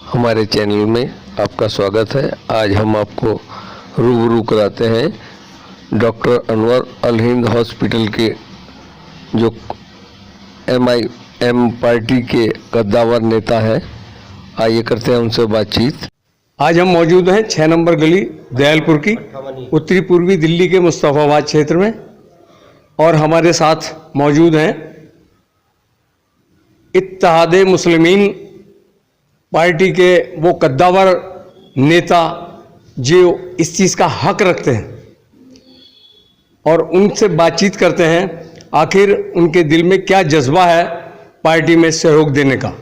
हमारे चैनल में आपका स्वागत है। आज हम आपको रूबरू कराते हैं डॉक्टर अनवर अल हिंद हॉस्पिटल के जो MIM पार्टी के कद्दावर नेता हैं। आइए करते हैं उनसे बातचीत। आज हम मौजूद हैं 6 नंबर गली दयालपुर की उत्तरी पूर्वी दिल्ली के मुस्तफाबाद क्षेत्र में, और हमारे साथ मौजूद हैं इत्तेहादे मुस्लिमीन पार्टी के वो कद्दावर नेता जो इस चीज़ का हक रखते हैं, और उनसे बातचीत करते हैं आखिर उनके दिल में क्या जज्बा है पार्टी में सहयोग देने का।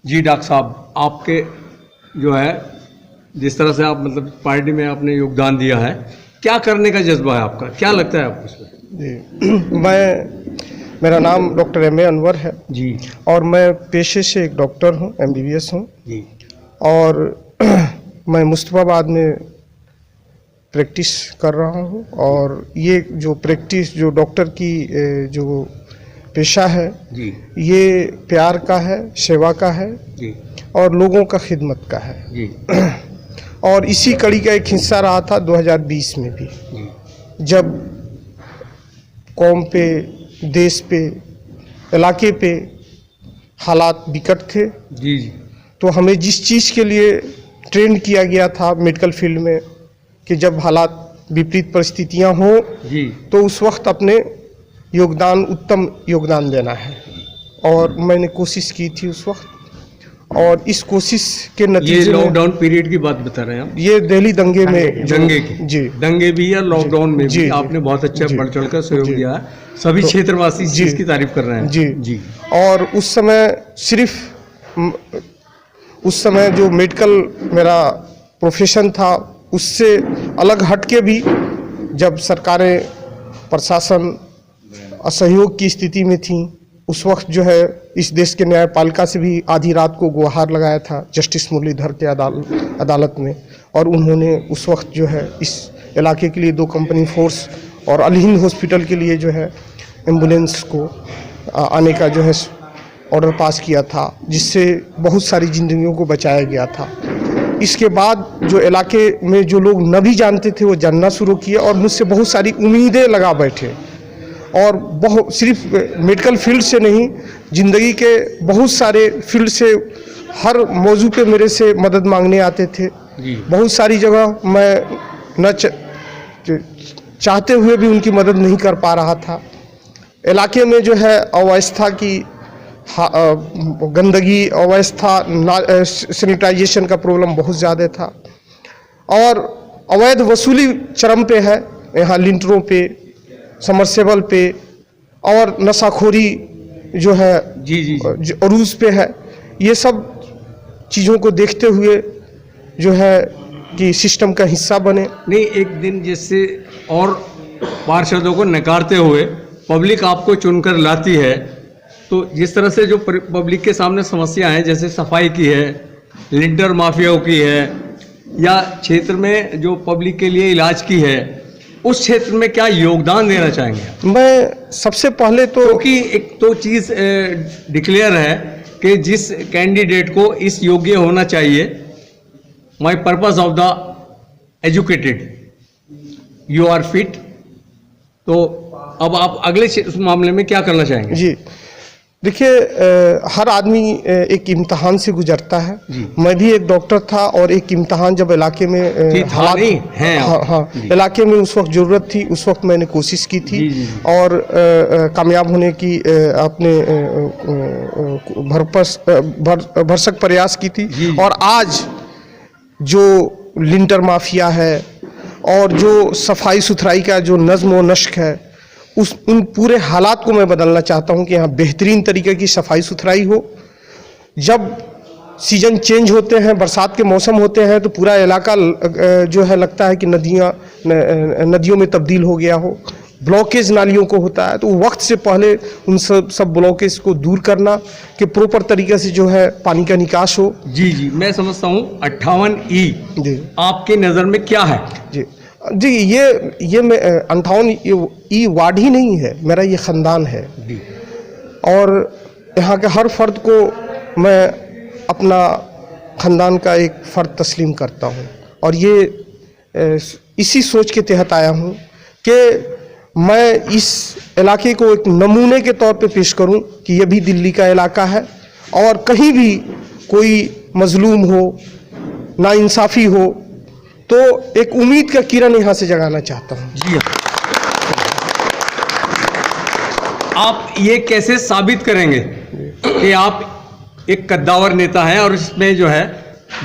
जी डॉक्टर साहब, आपके जो है जिस तरह से आप मतलब पार्टी में आपने योगदान दिया है, क्या करने का जज्बा है आपका, क्या लगता है आपको इसमें? जी, मेरा नाम डॉक्टर M.A. अनवर है जी, और मैं पेशे से एक डॉक्टर हूँ, MBBS हूँ जी, और मैं मुस्तफाबाद में प्रैक्टिस कर रहा हूँ। और ये जो प्रैक्टिस जो डॉक्टर की जो पेशा है जी, ये प्यार का है, सेवा का है जी, और लोगों का खिदमत का है। जी, और इसी कड़ी का एक हिस्सा रहा था 2020 में भी, जी, जब कौम पे, देश पे, इलाके पे हालात विकट थे। जी, जी, तो हमें जिस चीज़ के लिए ट्रेंड किया गया था मेडिकल फील्ड में कि जब हालात विपरीत परिस्थितियां हों जी, तो उस वक्त अपने उत्तम योगदान देना है, और मैंने कोशिश की थी उस वक्त। और इस कोशिश के ये नतीजे में लॉकडाउन पीरियड की बात बता रहे हैं आप? ये दिल्ली दंगे में दंगे की? जी, दंगे भी या लॉकडाउन में जी, भी जी, आपने बहुत अच्छा जी, बढ़ चढ़कर सहयोग जी। दिया है। सभी तो- क्षेत्रवासी इस जी, चीज़ की तारीफ कर रहे हैं। जी, जी, और उस समय जो मेडिकल मेरा प्रोफेशन था उससे अलग हटके भी जब सरकारें, प्रशासन असहयोग की स्थिति में थी, उस वक्त जो है इस देश के न्यायपालिका से भी आधी रात को गुहार लगाया था जस्टिस मुरलीधर के अदालत में। और उन्होंने उस वक्त जो है इस इलाके के लिए 2 कंपनी फोर्स और अल हिंद हॉस्पिटल के लिए जो है एम्बुलेंस को आने का जो है ऑर्डर पास किया था, जिससे बहुत सारी जिंदगियों को बचाया गया था। इसके बाद जो इलाके में जो लोग न भी जानते थे वो जानना शुरू किए और मुझसे बहुत सारी उम्मीदें लगा बैठे, और बहुत सिर्फ मेडिकल फील्ड से नहीं, ज़िंदगी के बहुत सारे फील्ड से हर मौजू पे मेरे से मदद मांगने आते थे। बहुत सारी जगह मैं चाहते हुए भी उनकी मदद नहीं कर पा रहा था। इलाके में जो है अव्यवस्था की गंदगी, अव्यवस्था, सैनिटाइजेशन का प्रॉब्लम बहुत ज़्यादा था, और अवैध वसूली चरम पे है यहाँ, लिंटरों पे, समरसेबल पे, और नशाखोरी जो है जी, जी, जो अरूज पे है। ये सब चीज़ों को देखते हुए जो है कि सिस्टम का हिस्सा बने। नहीं, एक दिन जिससे और पार्षदों को नकारते हुए पब्लिक आपको चुनकर लाती है, तो जिस तरह से जो पब्लिक के सामने समस्या है, जैसे सफाई की है, लिंटर माफियाओं की है, या क्षेत्र में जो पब्लिक के लिए इलाज की है, उस क्षेत्र में क्या योगदान देना चाहेंगे? मैं सबसे पहले तो क्योंकि एक तो चीज़ डिक्लेयर है कि जिस कैंडिडेट को इस योग्य होना चाहिए, my purpose of the educated, you are fit. तो अब आप अगले उस मामले में क्या करना चाहेंगे? जी, देखिए, हर आदमी एक इम्तहान से गुजरता है। मैं भी एक डॉक्टर था, और एक इम्तहान जब इलाके में हालात हैं, हाँ, इलाके में उस वक्त ज़रूरत थी, उस वक्त मैंने कोशिश की थी। जी। और कामयाब होने की अपने भरसक प्रयास की थी। और आज जो लिंटर माफिया है और जो सफाई सुथराई का जो नज़्म व नस्क है, उन पूरे हालात को मैं बदलना चाहता हूं कि यहाँ बेहतरीन तरीके की सफाई सुथराई हो। जब सीजन चेंज होते हैं, बरसात के मौसम होते हैं, तो पूरा इलाका जो है लगता है कि नदियों में तब्दील हो गया हो। ब्लॉकेज नालियों को होता है, तो वक्त से पहले उन सब ब्लॉकेज को दूर करना कि प्रॉपर तरीके से जो है पानी का निकास हो। जी, मैं समझता हूँ 58E जी आपकी नज़र में क्या है? जी, ये मैं 58E वार्ड ही नहीं है, मेरा ये ख़ानदान है। और यहाँ के हर फर्द को मैं अपना ख़ानदान का एक फ़र्द तस्लीम करता हूँ और ये इसी सोच के तहत आया हूँ कि मैं इस इलाके को एक नमूने के तौर पे पेश करूं कि यह भी दिल्ली का इलाका है और कहीं भी कोई मजलूम हो, नाइंसाफ़ी हो, तो एक उम्मीद का किरण यहाँ से जगाना चाहता हूँ। जी हाँ। आप ये कैसे साबित करेंगे कि आप एक कद्दावर नेता हैं और इसमें जो है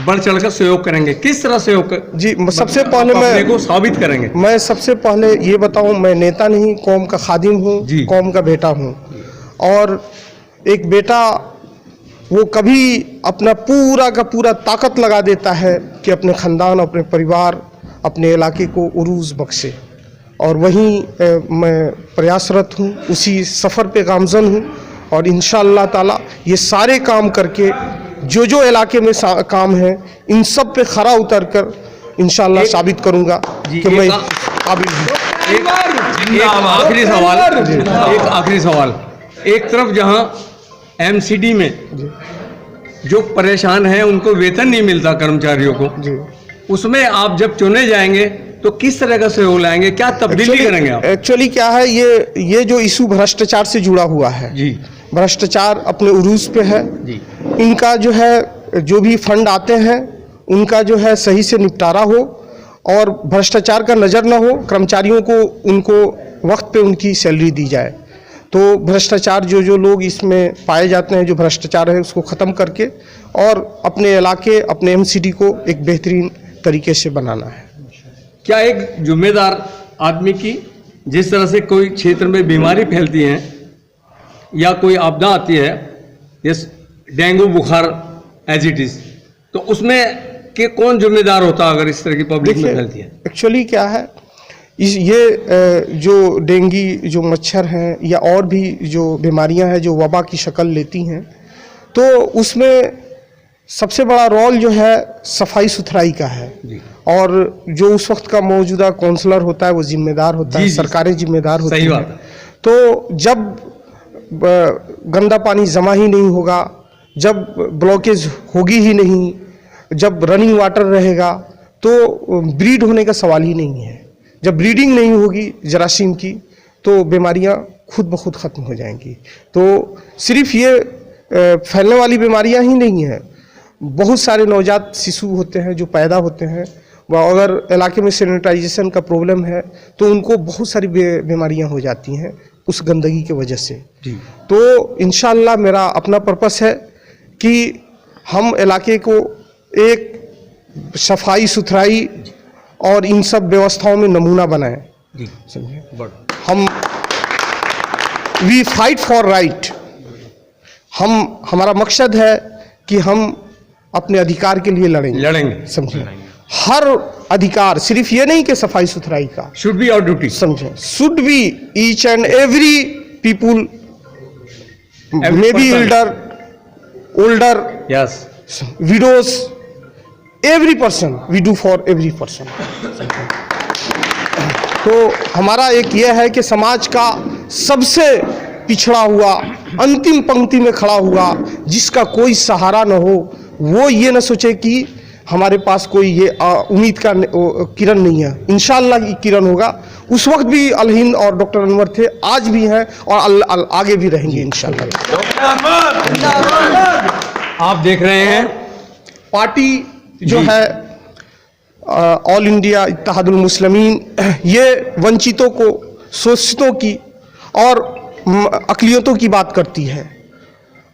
बढ़ चढ़कर सहयोग करेंगे? किस तरह सहयोग जी, सबसे पहले मैं को साबित करेंगे? मैं सबसे पहले ये बताऊं, मैं नेता नहीं, कौम का खादिम हूँ, कौम का बेटा हूँ। और एक बेटा वो कभी अपना पूरा का पूरा ताकत लगा देता है कि अपने ख़ानदान, अपने परिवार, अपने इलाके को उरूज बख्शे, और वहीं मैं प्रयासरत हूँ, उसी सफ़र पे गामज़न हूँ। और इंशाअल्लाह ताला ये सारे काम करके जो इलाके में काम है इन सब पे खरा उतर कर इंशाअल्लाह साबित करूँगा कि मैं काबिल हूँ। एक आखिरी सवाल, एक तरफ जहाँ एमसीडी में जो परेशान हैं उनको वेतन नहीं मिलता कर्मचारियों को, उसमें आप जब चुने जाएंगे तो किस तरह का सहयोग लाएंगे, क्या तब्दीली करेंगे आप? एक्चुअली क्या है, ये जो इशू भ्रष्टाचार से जुड़ा हुआ है जी, भ्रष्टाचार अपने उरूज पे है जी। इनका जो है, जो भी फंड आते हैं उनका जो है सही से निपटारा हो और भ्रष्टाचार का नज़र ना हो, कर्मचारियों को उनको वक्त पे उनकी सैलरी दी जाए। तो भ्रष्टाचार जो लोग इसमें पाए जाते हैं, जो भ्रष्टाचार है उसको ख़त्म करके और अपने इलाके, अपने एमसीडी को एक बेहतरीन तरीके से बनाना है। क्या एक जिम्मेदार आदमी की जिस तरह से कोई क्षेत्र में बीमारी फैलती है या कोई आपदा आती है, जैसे डेंगू बुखार एज इट इज, तो उसमें के कौन जिम्मेदार होता अगर इस तरह की पब्लिक में फैलती है? एक्चुअली क्या है, ये जो डेंगी, जो मच्छर हैं या और भी जो बीमारियां हैं जो वबा की शक्ल लेती हैं, तो उसमें सबसे बड़ा रोल जो है सफाई सुथराई का है। और जो उस वक्त का मौजूदा काउंसलर होता है वो जिम्मेदार होता है, सरकारें जिम्मेदार होती हैं। तो जब गंदा पानी जमा ही नहीं होगा, जब ब्लॉकेज होगी ही नहीं, जब रनिंग वाटर रहेगा, तो ब्रीड होने का सवाल ही नहीं है। जब ब्रीडिंग नहीं होगी जरासीम की तो बीमारियां खुद ब खुद ख़त्म हो जाएंगी। तो सिर्फ ये फैलने वाली बीमारियां ही नहीं हैं, बहुत सारे नवजात शिशु होते हैं जो पैदा होते हैं, वह अगर इलाके में सैनिटाइजेशन का प्रॉब्लम है तो उनको बहुत सारी बीमारियां हो जाती हैं उस गंदगी की वजह से। तो इंशाअल्लाह मेरा अपना पर्पस है कि हम इलाके को एक सफाई सुथराई और इन सब व्यवस्थाओं में नमूना बनाएं। हम वी फाइट फॉर राइट, हमारा मकसद है कि हम अपने अधिकार के लिए लड़ेंगे। समझे, हर अधिकार, सिर्फ ये नहीं कि सफाई सुथराई का, शुड बी आवर ड्यूटी, समझे, should be each and every people, may be older, yes, widows, every person, we do for every person। तो हमारा एक ये है कि समाज का सबसे पिछड़ा हुआ, अंतिम पंक्ति में खड़ा हुआ, जिसका कोई सहारा न हो, वो ये न सोचे कि हमारे पास कोई ये उम्मीद का किरण नहीं है। इंशाअल्लाह की किरण होगा। उस वक्त भी अल हिंद और डॉक्टर अनवर थे, आज भी हैं और आगे भी रहेंगे इंशाअल्लाह। आप देख रहे हैं पार्टी जो है ऑल इंडिया इत्तेहादुल मुस्लिमीन, ये वंचितों को, शोषितों की और अक़लियतों की बात करती है।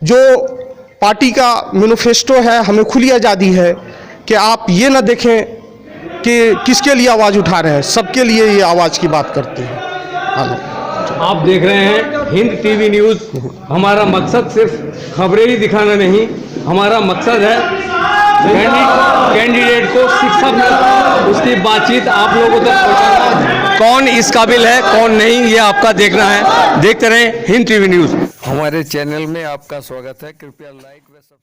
जो पार्टी का मैनिफेस्टो है, हमें खुली आज़ादी है कि आप ये ना देखें कि किसके लिए आवाज़ उठा रहे हैं, सबके लिए ये आवाज़ की बात करते हैं। आप देख रहे हैं हिंद टीवी न्यूज़। हमारा मकसद सिर्फ खबरें ही दिखाना नहीं, हमारा मकसद है कैंडिडेट को शिक्षा में उसकी बातचीत आप लोगों तक पहुंचाना। कौन इस काबिल है, कौन नहीं, ये आपका देखना है। देखते रहें हिंद टीवी न्यूज़। हमारे चैनल में आपका स्वागत है, कृपया लाइक व सब्सक्राइब